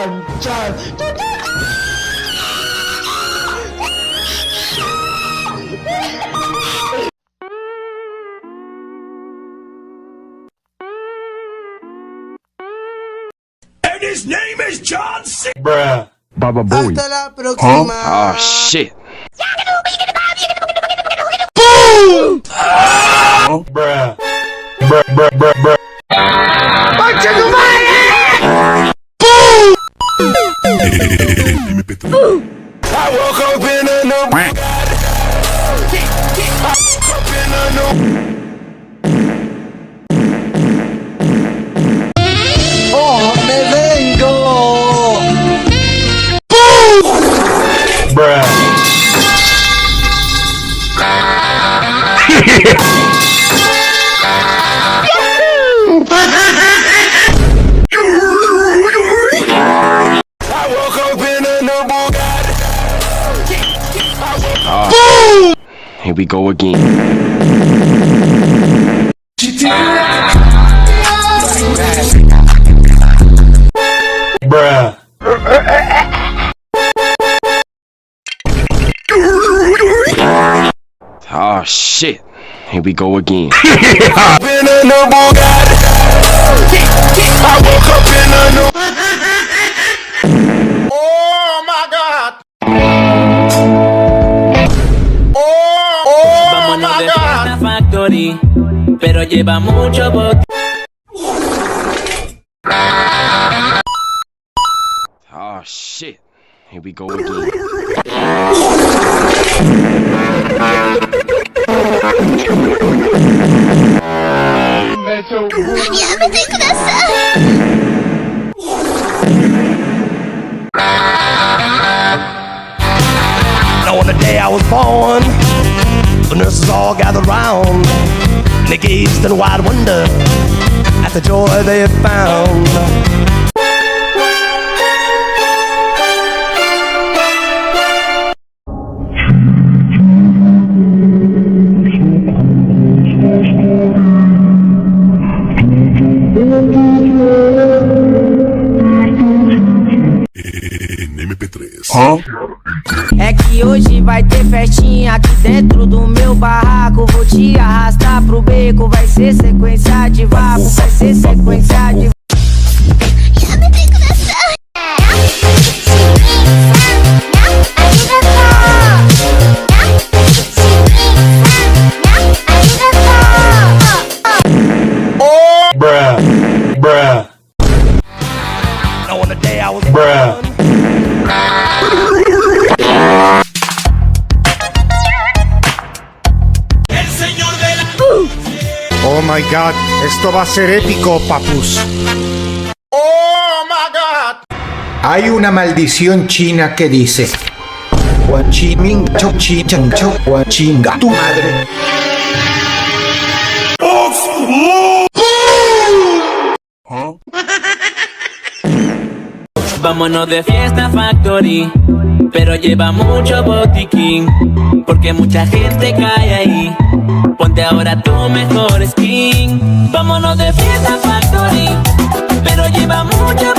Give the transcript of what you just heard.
chan, chan. And his name is John C. Bruh. Baba Bowie. Hasta la próxima. Oh shit. Bruh. Bruh, bruh, bruh, bruh. I woke up in a new Bugatti. I woke up in a new. ¡Oh, me vengo! Bruh. I woke up in a new Bugatti. Here we go again. Bruh. Oh shit. Here we go again. In a new Bugatti. I woke up in a new. Oh my God. Oh Vámonos my de God. fiesta factory, pero lleva mucho bot. Oh shit. Here we go again. Now on the day I was born, the nurses all gathered round, and they gazed in wide wonder at the joy they had found. É que hoje vai ter festinha aqui dentro do meu barraco. Vou te arrastar pro beco, vai ser sequência de vapo, vai ser sequência de Bruh. Bruh. Now on the day I was Bruh. born, Oh my god, esto va a ser épico, papus. oh my God. Hay una maldición china que dice: Huachiming chok chi chang chok huachinga tu madre. Vámonos de fiesta factory, pero lleva mucho botiquín, porque mucha gente cae ahí. Ponte ahora tu mejor skin. Vámonos de fiesta factory, pero lleva mucho